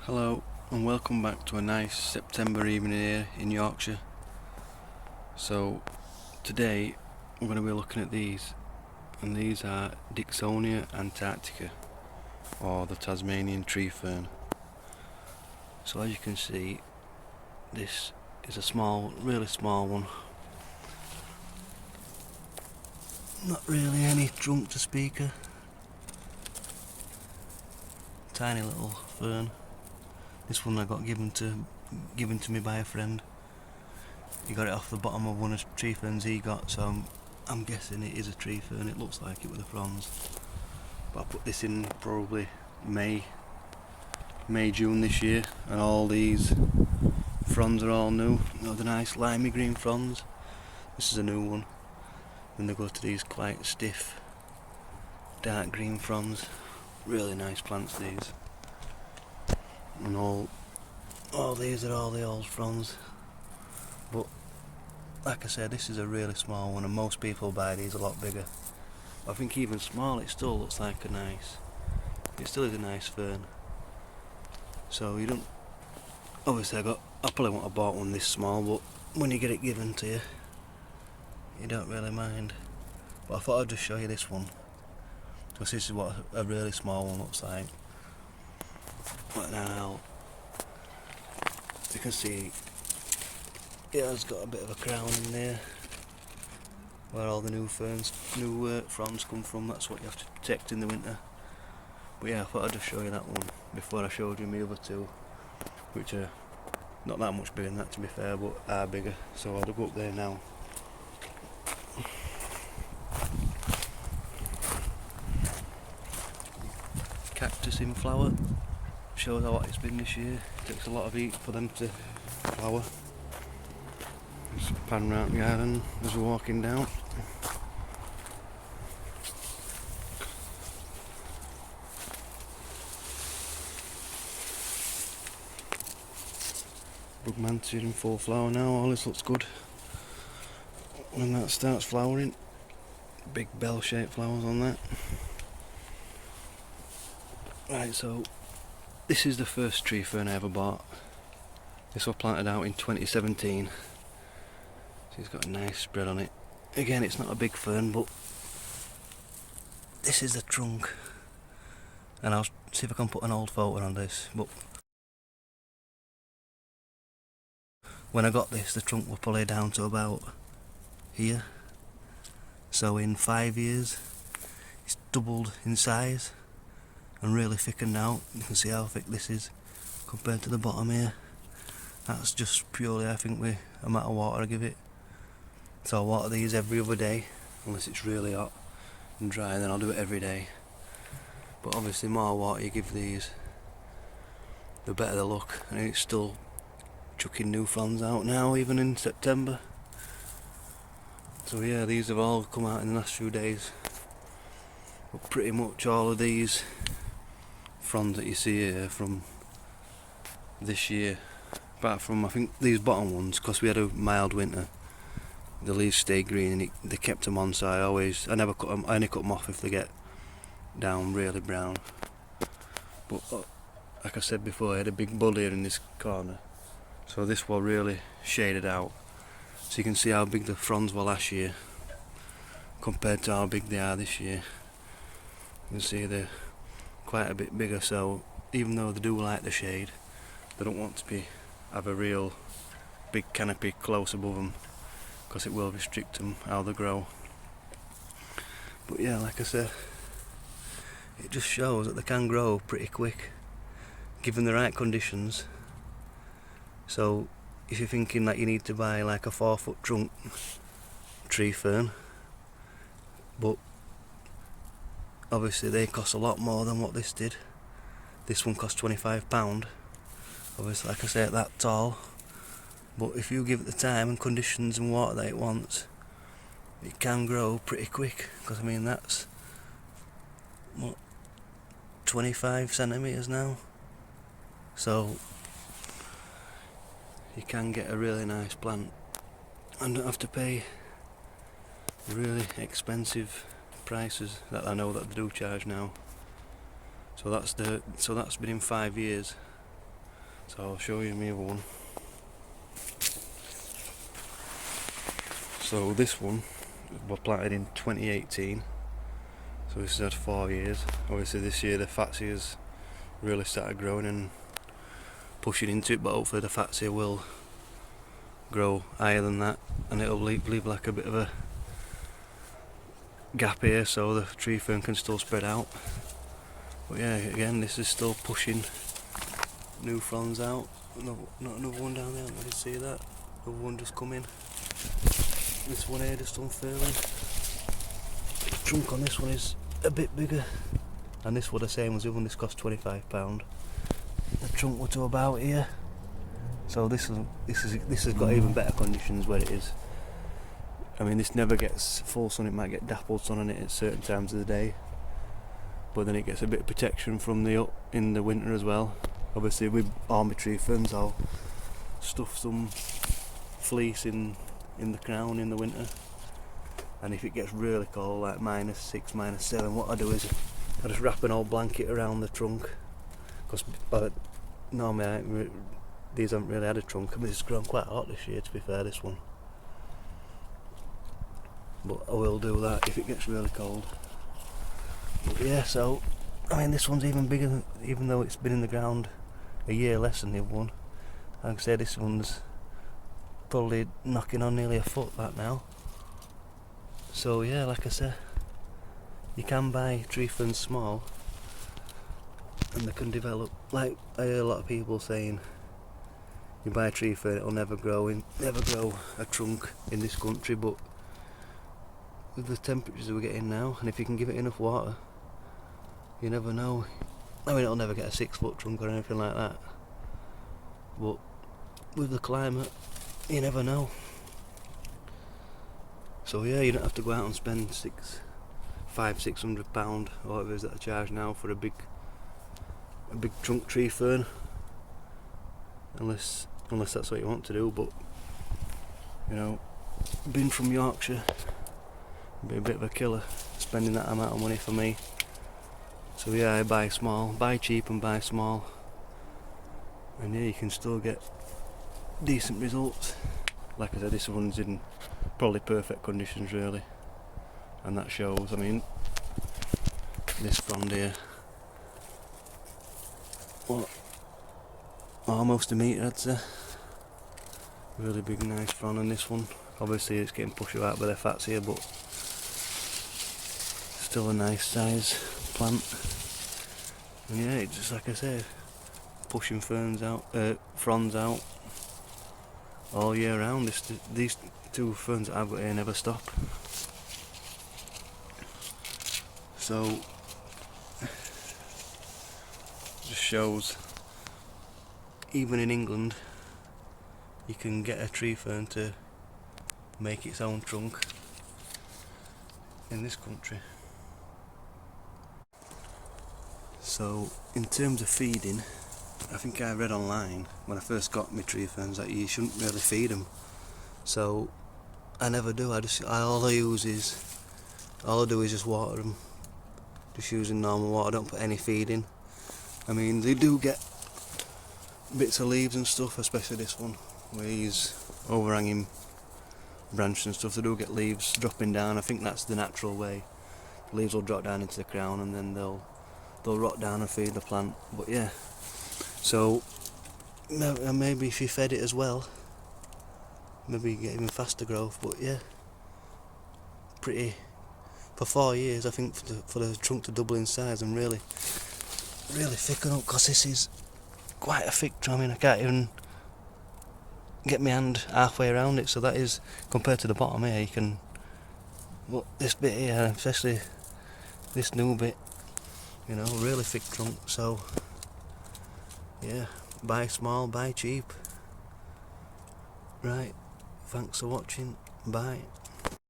Hello and welcome back to a nice September evening here in Yorkshire. So today we're going to be looking at these, and these are Dicksonia Antarctica, or the Tasmanian Tree fern. So as you can see, this is a small, really small one. Not really any trunk to speak of. Tiny little fern. This one I got given to me by a friend. He got it off the bottom of one of the tree ferns he got, so I'm guessing it is a tree fern. It looks like it with the fronds. But I put this in probably May, June this year, and all these fronds are all new. You know, the nice limey green fronds. This is a new one. Then they go to these quite stiff, dark green fronds. Really nice plants these. And all these are all the old fronds. But like I said, this is a really small one, and most people buy these a lot bigger. I think even small, it still looks like it still is a nice fern. So you don't, obviously I probably wouldn't have bought one this small, but when you get it given to you, you don't really mind. But I thought I'd just show you this one, because this is what a really small one looks like. But now, you can see it has got a bit of a crown in there, where all the new fronds come from. That's what you have to protect in the winter. But yeah, I thought I'd just show you that one before I showed you my other two, which are not that much bigger than that, to be fair, but are bigger. So I'll go up there now. Cactus in flower. Shows how hot it's been this year. It takes a lot of heat for them to flower. Just pan around the garden as we're walking down. Bugmansia in full flower now. All this looks good. When that starts flowering, big bell-shaped flowers on that. Right, so this is the first tree fern I ever bought. This was planted out in 2017. So it's got a nice spread on it. Again, it's not a big fern, but this is the trunk. And I'll see if I can put an old photo on this. But when I got this, the trunk was probably down to about here. So in 5 years, it's doubled in size and really thickened out. You can see how thick this is compared to the bottom here. That's just purely, I think, with the amount of water I give it. So I water these every other day, unless it's really hot and dry, then I'll do it every day. But obviously, the more water you give these, the better they look. And it's still chucking new fronds out now, even in September. So yeah, these have all come out in the last few days. But pretty much all of these fronds that you see here from this year, apart from I think these bottom ones, because we had a mild winter, the leaves stay green and they kept them on, so I never cut them. I only cut them off if they get down really brown. But like I said before, I had a big bud here in this corner, so this was really shaded out, so you can see how big the fronds were last year compared to how big they are this year. You can see they're quite a bit bigger, so even though they do like the shade, they don't want to have a real big canopy close above them, because it will restrict them how they grow. But yeah, like I said, it just shows that they can grow pretty quick given the right conditions. So if you're thinking that you need to buy like a 4-foot trunk tree fern, but obviously they cost a lot more than what this did. This one cost £25. Obviously, like I say, that tall. But if you give it the time and conditions and water that it wants, it can grow pretty quick. Because I mean, that's what, 25 centimetres now. So you can get a really nice plant and don't have to pay really expensive prices that I know that they do charge now. So that's been in 5 years. So I'll show you my other one. So this one was planted in 2018, so this has had 4 years. Obviously this year the Fatsia's really started growing and pushing into it, but hopefully the Fatsia will grow higher than that and it'll leave like a bit of a gap here so the tree fern can still spread out. But yeah, again this is still pushing new fronds out. No, not another one down there, did you see that? Another one just come in. This one here just unfurling. The trunk on this one is a bit bigger, and this was the same as the other one. This cost £25. The trunk was to about here, so this has got even better conditions where it is. I mean, this never gets full sun. It might get dappled sun on it at certain times of the day, but then it gets a bit of protection from the up in the winter as well. Obviously with army tree ferns I'll stuff some fleece in the crown in the winter, and if it gets really cold like -6, -7, what I do is I just wrap an old blanket around the trunk, because normally these haven't really had a trunk. I mean, it's grown quite hot this year, to be fair, this one, but I will do that if it gets really cold. But yeah, so I mean this one's even bigger even though it's been in the ground a year less than the other one. Like I say, this one's probably knocking on nearly a foot that now. So yeah, like I said, you can buy tree ferns small and they can develop. Like I hear a lot of people saying you buy a tree fern, it'll never grow a trunk in this country, but with the temperatures that we're getting now, and if you can give it enough water, you never know. I mean, it'll never get a 6-foot trunk or anything like that, but with the climate, you never know. So yeah, you don't have to go out and spend £500-600 or whatever it is that I charge now for a big trunk tree fern, unless that's what you want to do. But you know, being from Yorkshire, it'd be a bit of a killer spending that amount of money for me. So yeah, I buy small, buy cheap and buy small, and yeah, you can still get decent results. Like I said, this one's in probably perfect conditions really, and that shows. I mean, this frond here, what, almost a metre I'd say. Really big nice frond, and this one obviously it's getting pushed out by the fats here, but still a nice size plant. And yeah, it's just like I said, pushing fronds out all year round. These two ferns that I've got here never stop. So just shows even in England you can get a tree fern to make its own trunk in this country. So in terms of feeding, I think I read online when I first got my tree ferns that you shouldn't really feed them. So I never do. All I do is just water them, just using normal water. I don't put any feed in. I mean, they do get bits of leaves and stuff, especially this one where he's overhanging branches and stuff. They do get leaves dropping down. I think that's the natural way. The leaves will drop down into the crown and then they'll rot down and feed the plant. But yeah, so maybe if you fed it as well, maybe you get even faster growth. But yeah, for 4 years I think for the trunk to double in size and really thicken up, because this is quite a thick trunk. I mean, I can't even get my hand halfway around it, so that is, compared to the bottom here, you can, well, this bit here, especially this new bit, you know, really thick trunk. So yeah, buy small, buy cheap. Right, thanks for watching, bye.